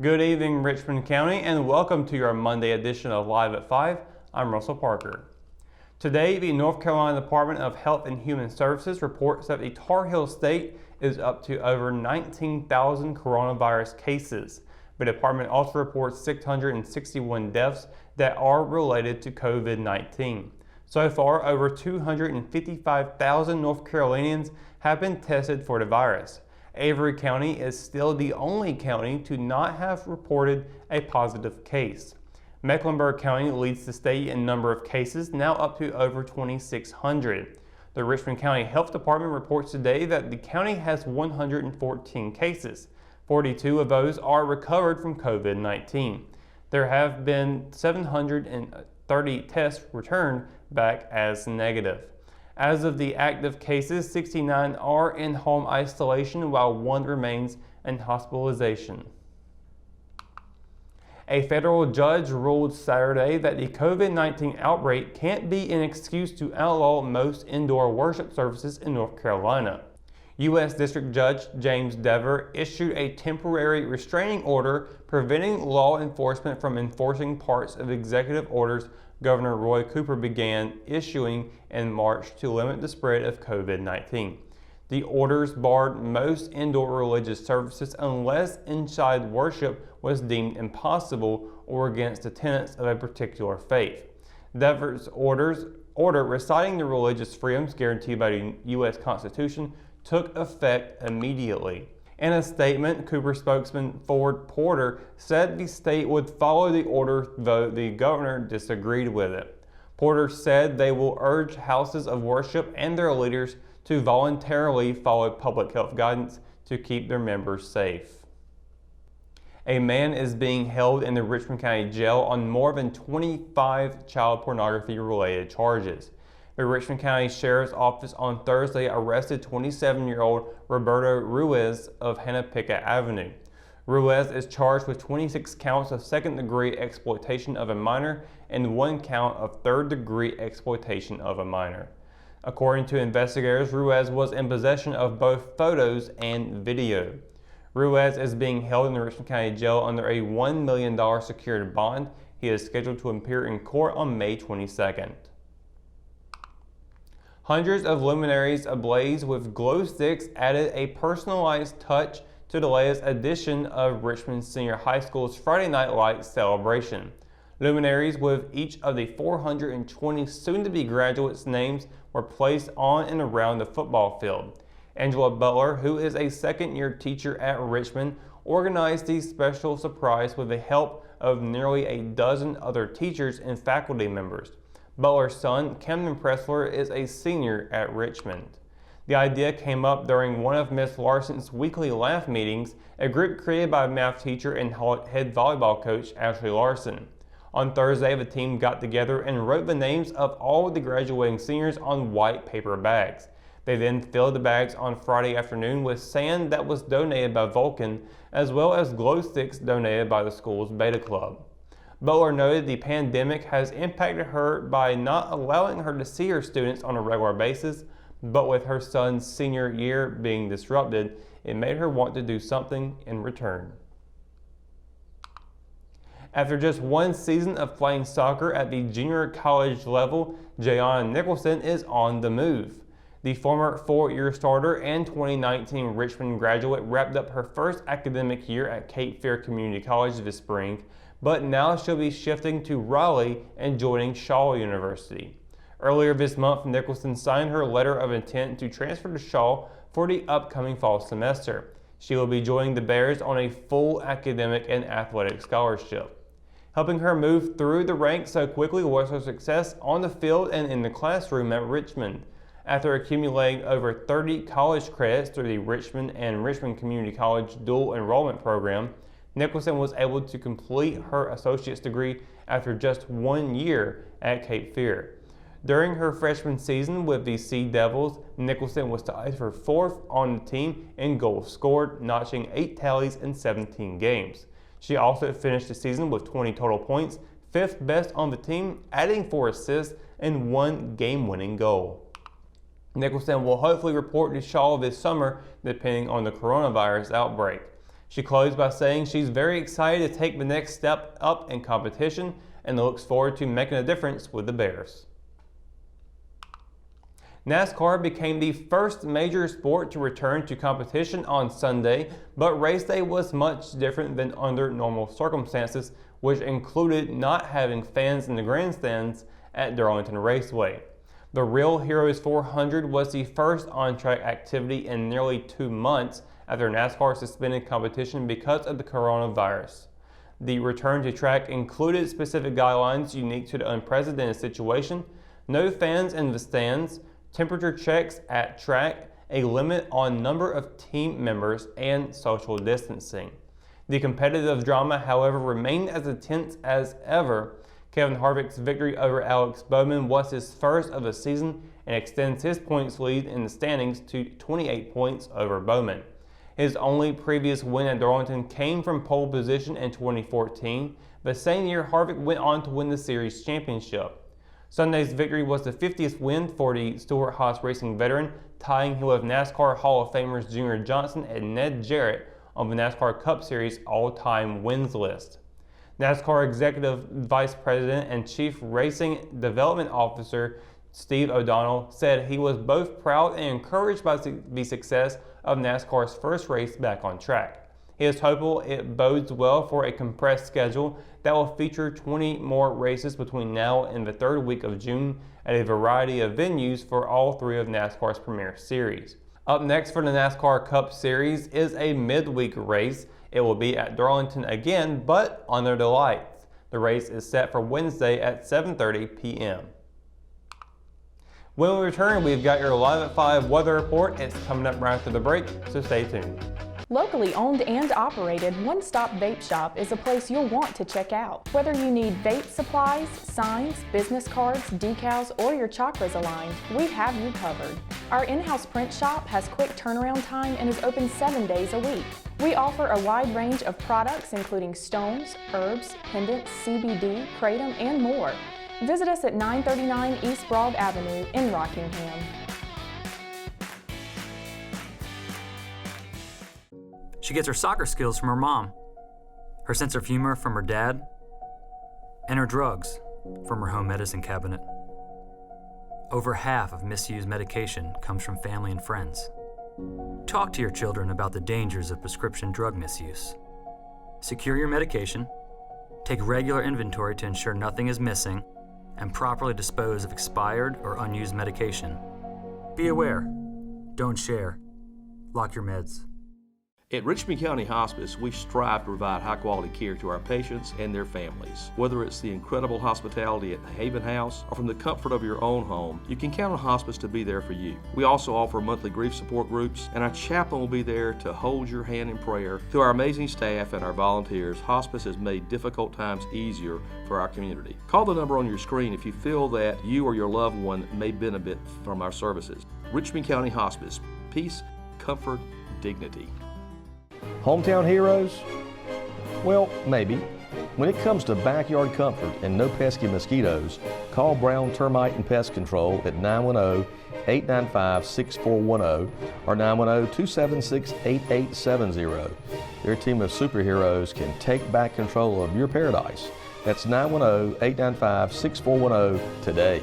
Good evening, Richmond County, and welcome to your Monday edition of Live at 5. I'm Russell Parker. Today, the North Carolina Department of Health and Human Services reports that the Tar Heel State is up to over 19,000 coronavirus cases. The department also reports 661 deaths that are related to COVID-19. So far, over 255,000 North Carolinians have been tested for the virus. Avery County is still the only county to not have reported a positive case. Mecklenburg County leads the state in number of cases, now up to over 2,600. The Richmond County Health Department reports today that the county has 114 cases. 42 of those are recovered from COVID-19. There have been 730 tests returned back as negative. As of the active cases, 69 are in home isolation while 1 remains in hospitalization. A federal judge ruled Saturday that the COVID-19 outbreak can't be an excuse to outlaw most indoor worship services in North Carolina. U.S. District Judge James Dever issued a temporary restraining order preventing law enforcement from enforcing parts of executive orders Governor Roy Cooper began issuing in March to limit the spread of COVID-19. The orders barred most indoor religious services unless inside worship was deemed impossible or against the tenets of a particular faith. Dever's order reciting the religious freedoms guaranteed by the U.S. Constitution took effect immediately. In a statement, Cooper spokesman Ford Porter said the state would follow the order, though the governor disagreed with it. Porter said they will urge houses of worship and their leaders to voluntarily follow public health guidance to keep their members safe. A man is being held in the Richmond County Jail on more than 25 child pornography-related charges. The Richmond County Sheriff's Office on Thursday arrested 27-year-old Roberto Ruiz of Hanapika Avenue. Ruiz is charged with 26 counts of second-degree exploitation of a minor and 1 count of third-degree exploitation of a minor. According to investigators, Ruiz was in possession of both photos and video. Ruiz is being held in the Richmond County Jail under a $1 million secured bond. He is scheduled to appear in court on May 22nd. Hundreds of luminaries ablaze with glow sticks added a personalized touch to the latest edition of Richmond Senior High School's Friday Night Lights celebration. Luminaries with each of the 420 soon-to-be graduates' names were placed on and around the football field. Angela Butler, who is a second-year teacher at Richmond, organized the special surprise with the help of nearly a dozen other teachers and faculty members. Butler's son, Camden Pressler, is a senior at Richmond. The idea came up during one of Miss Larson's weekly laugh meetings, a group created by math teacher and head volleyball coach Ashley Larson. On Thursday, the team got together and wrote the names of all the graduating seniors on white paper bags. They then filled the bags on Friday afternoon with sand that was donated by Vulcan, as well as glow sticks donated by the school's Beta Club. Butler noted the pandemic has impacted her by not allowing her to see her students on a regular basis, but with her son's senior year being disrupted, it made her want to do something in return. After just 1 season of playing soccer at the junior college level, Jayana Nicholson is on the move. The former 4-year starter and 2019 Richmond graduate wrapped up her first academic year at Cape Fear Community College this spring, but now she'll be shifting to Raleigh and joining Shaw University. Earlier this month, Nicholson signed her letter of intent to transfer to Shaw for the upcoming fall semester. She will be joining the Bears on a full academic and athletic scholarship. Helping her move through the ranks so quickly was her success on the field and in the classroom at Richmond. After accumulating over 30 college credits through the Richmond and Richmond Community College dual enrollment program, Nicholson was able to complete her associate's degree after just 1 year at Cape Fear. During her freshman season with the Sea Devils, Nicholson was tied for 4th on the team in goals scored, notching 8 tallies in 17 games. She also finished the season with 20 total points, 5th best on the team, adding 4 assists and 1 game-winning goal. Nicholson will hopefully report to Shaw this summer, depending on the coronavirus outbreak. She closed by saying she's very excited to take the next step up in competition and looks forward to making a difference with the Bears. NASCAR became the first major sport to return to competition on Sunday, but race day was much different than under normal circumstances, which included not having fans in the grandstands at Darlington Raceway. The Real Heroes 400 was the first on-track activity in nearly 2 months after NASCAR suspended competition because of the coronavirus. The return to track included specific guidelines unique to the unprecedented situation: no fans in the stands, temperature checks at track, a limit on number of team members, and social distancing. The competitive drama, however, remained as intense as ever. Kevin Harvick's victory over Alex Bowman was his first of the season and extends his points lead in the standings to 28 points over Bowman. His only previous win at Darlington came from pole position in 2014. The same year, Harvick went on to win the series championship. Sunday's victory was the 50th win for the Stewart-Haas Racing veteran, tying him with NASCAR Hall of Famers Junior Johnson and Ned Jarrett on the NASCAR Cup Series all-time wins list. NASCAR Executive Vice President and Chief Racing Development Officer Steve O'Donnell said he was both proud and encouraged by the success of NASCAR's first race back on track. He is hopeful it bodes well for a compressed schedule that will feature 20 more races between now and the third week of June at a variety of venues for all 3 of NASCAR's premier series. Up next for the NASCAR Cup Series is a midweek race. It will be at Darlington again, but under the lights. The race is set for Wednesday at 7:30 p.m. When we return, we've got your Live at 5 weather report. It's coming up right after the break, so stay tuned. Locally owned and operated, One Stop Vape Shop is a place you'll want to check out. Whether you need vape supplies, signs, business cards, decals, or your chakras aligned, we have you covered. Our in-house print shop has quick turnaround time and is open 7 days a week. We offer a wide range of products including stones, herbs, pendants, CBD, kratom, and more. Visit us at 939 East Broad Avenue in Rockingham. She gets her soccer skills from her mom, her sense of humor from her dad, and her drugs from her home medicine cabinet. Over half of misused medication comes from family and friends. Talk to your children about the dangers of prescription drug misuse. Secure your medication, take regular inventory to ensure nothing is missing, and properly dispose of expired or unused medication. Be aware. Don't share. Lock your meds. At Richmond County Hospice, we strive to provide high-quality care to our patients and their families. Whether it's the incredible hospitality at the Haven House or from the comfort of your own home, you can count on Hospice to be there for you. We also offer monthly grief support groups, and our chaplain will be there to hold your hand in prayer. Through our amazing staff and our volunteers, Hospice has made difficult times easier for our community. Call the number on your screen if you feel that you or your loved one may benefit from our services. Richmond County Hospice. Peace, comfort, dignity. Hometown heroes? Well, maybe. When it comes to backyard comfort and no pesky mosquitoes, call Brown Termite and Pest Control at 910-895-6410 or 910-276-8870. Their team of superheroes can take back control of your paradise. That's 910-895-6410 today.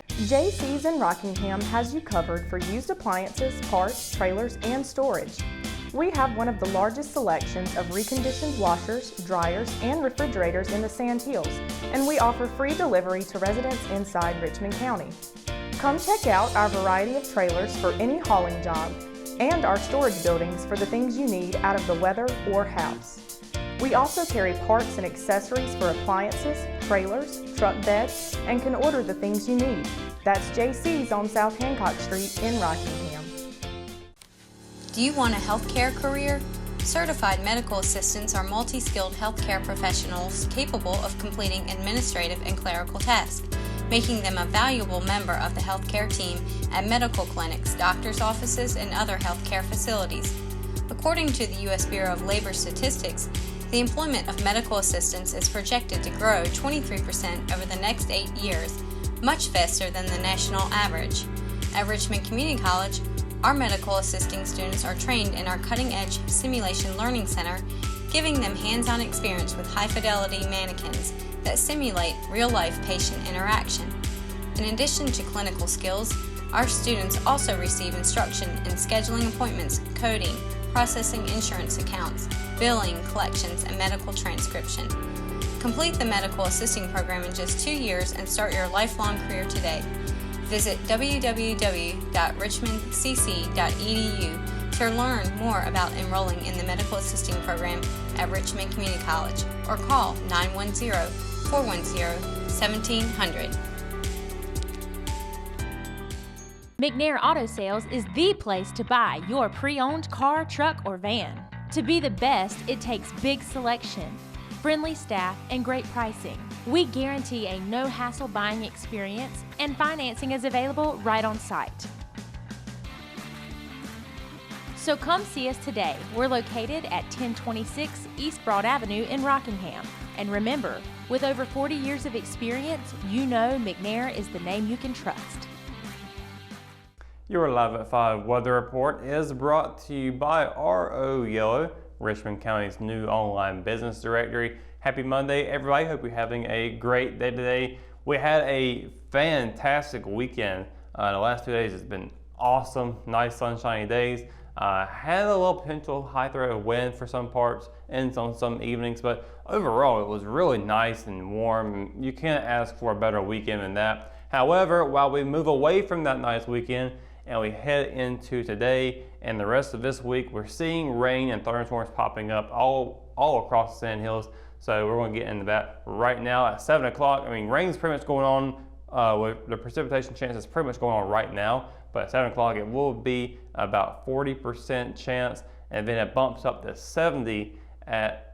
JC's in Rockingham has you covered for used appliances, parts, trailers, and storage. We have one of the largest selections of reconditioned washers, dryers, and refrigerators in the Sand Hills, and we offer free delivery to residents inside Richmond County. Come check out our variety of trailers for any hauling job and our storage buildings for the things you need out of the weather or house. We also carry parts and accessories for appliances, trailers, truck beds, and can order the things you need. That's JC's on South Hancock Street in Rockingham. Do you want a healthcare career? Certified medical assistants are multi-skilled healthcare professionals capable of completing administrative and clerical tasks, making them a valuable member of the healthcare team at medical clinics, doctors' offices, and other healthcare facilities. According to the U.S. Bureau of Labor Statistics, the employment of medical assistants is projected to grow 23% over the next 8 years, much faster than the national average. At Richmond Community College, Our medical assisting students are trained in our cutting-edge Simulation Learning Center, giving them hands-on experience with high-fidelity mannequins that simulate real-life patient interaction. In addition to clinical skills, our students also receive instruction in scheduling appointments, coding, processing insurance accounts, billing, collections, and medical transcription. Complete the medical assisting program in just 2 years and start your lifelong career today. Visit www.richmondcc.edu to learn more about enrolling in the medical assisting program at Richmond Community College or call 910-410-1700. McNair Auto Sales is the place to buy your pre-owned car, truck, or van. To be the best, it takes big selection, friendly staff, and great pricing. We guarantee a no-hassle buying experience, and financing is available right on site. So come see us today. We're located at 1026 East Broad Avenue in Rockingham. And remember, with over 40 years of experience, you know McNair is the name you can trust. Your Live at 5 weather report is brought to you by RO Yellow, Richmond County's new online business directory. Happy Monday, everybody. Hope you're having a great day today. We had a fantastic weekend. The last 2 days has been awesome, nice sunshiny days. Had a little potential high threat of wind for some parts and on some evenings, but overall it was really nice and warm. You can't ask for a better weekend than that. However, while we move away from that nice weekend and we head into today and the rest of this week, we're seeing rain and thunderstorms popping up all across the Sand Hills. So we're going to get into that right now at 7 o'clock. I mean, rain's pretty much going on, with the precipitation chance is pretty much going on right now, but at 7 o'clock it will be about 40% chance, and then it bumps up to 70 at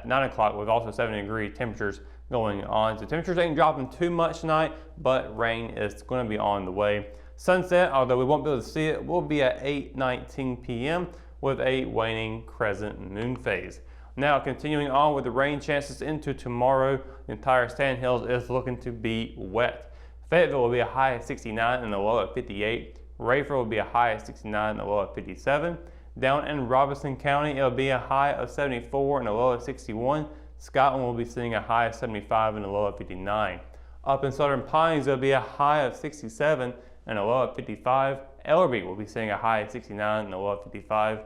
9 o'clock with also 70-degree temperatures going on. So temperatures ain't dropping too much tonight, but rain is going to be on the way. Sunset, although we won't be able to see it, will be at 8:19 p.m. with a waning crescent moon phase. Now, continuing on with the rain chances into tomorrow, the entire Sand Hills is looking to be wet. Fayetteville will be a high of 69 and a low of 58. Rayford will be a high of 69 and a low of 57. Down in Robeson County, it will be a high of 74 and a low of 61. Scotland will be seeing a high of 75 and a low of 59. Up in Southern Pines, there will be a high of 67 and a low of 55. Ellerby will be seeing a high of 69 and a low of 55.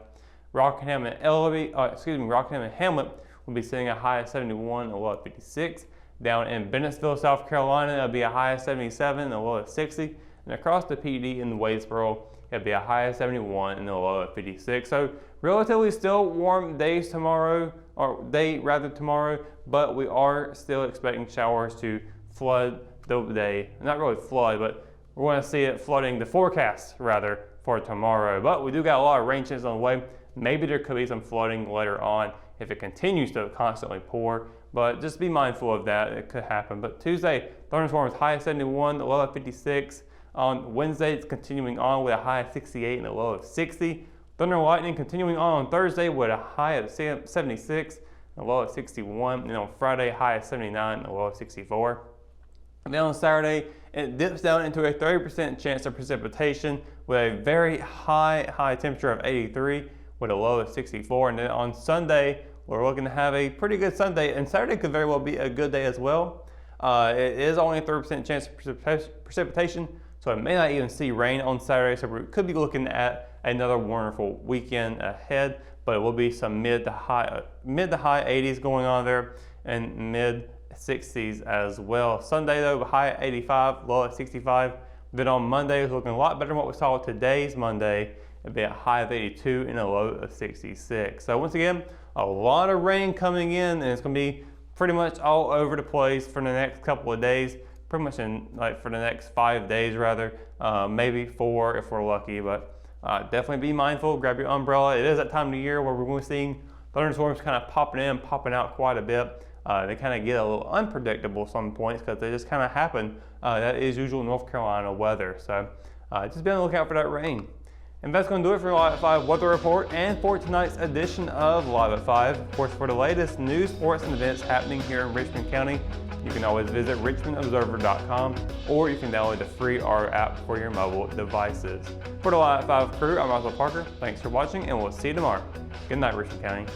Rockingham and Hamlet will be seeing a high of 71 and a low of 56. Down in Bennettsville, South Carolina, it'll be a high of 77 and a low of 60. And across the PD in Wadesboro, it'll be a high of 71 and a low of 56. So relatively still warm days tomorrow, but we are still expecting showers to flood the day. Not really flood, but we're going to see it flooding the forecast rather for tomorrow. But we do got a lot of rain chances on the way. Maybe there could be some flooding later on if it continues to constantly pour, but just be mindful of that. It could happen. But Tuesday, thunderstorms high of 71, a low of 56. On Wednesday, it's continuing on with a high of 68 and a low of 60. Thunder and lightning continuing on Thursday with a high of 76 and a low of 61. And on Friday, high of 79 and a low of 64. And then on Saturday, it dips down into a 30% chance of precipitation with a very high temperature of 83 with a low of 64. And then on Sunday, we're looking to have a pretty good Sunday, and Saturday could very well be a good day as well. It is only a 30% chance of precipitation, so it may not even see rain on Saturday, so we could be looking at another wonderful weekend ahead, but it will be some mid to high 80s going on there and mid 60s as well. Sunday though, high at 85, low at 65. Then on Monday, it's looking a lot better than what we saw today's Monday. It'll be a high of 82 and a low of 66. So once again, a lot of rain coming in, and it's going to be pretty much all over the place for the next couple of days. Pretty much for the next 5 days rather, maybe 4 if we're lucky. But definitely be mindful. Grab your umbrella. It is that time of the year where we're going to be seeing thunderstorms kind of popping in, popping out quite a bit. They kind of get a little unpredictable some points because they just kind of happen. That is usual North Carolina weather. So just be on the lookout for that rain. And that's going to do it for Live at 5 Weather Report and for tonight's edition of Live at 5. Of course, for the latest news, sports, and events happening here in Richmond County, you can always visit richmondobserver.com, or you can download the free R app for your mobile devices. For the Live at 5 crew, I'm Russell Parker. Thanks for watching, and we'll see you tomorrow. Good night, Richmond County.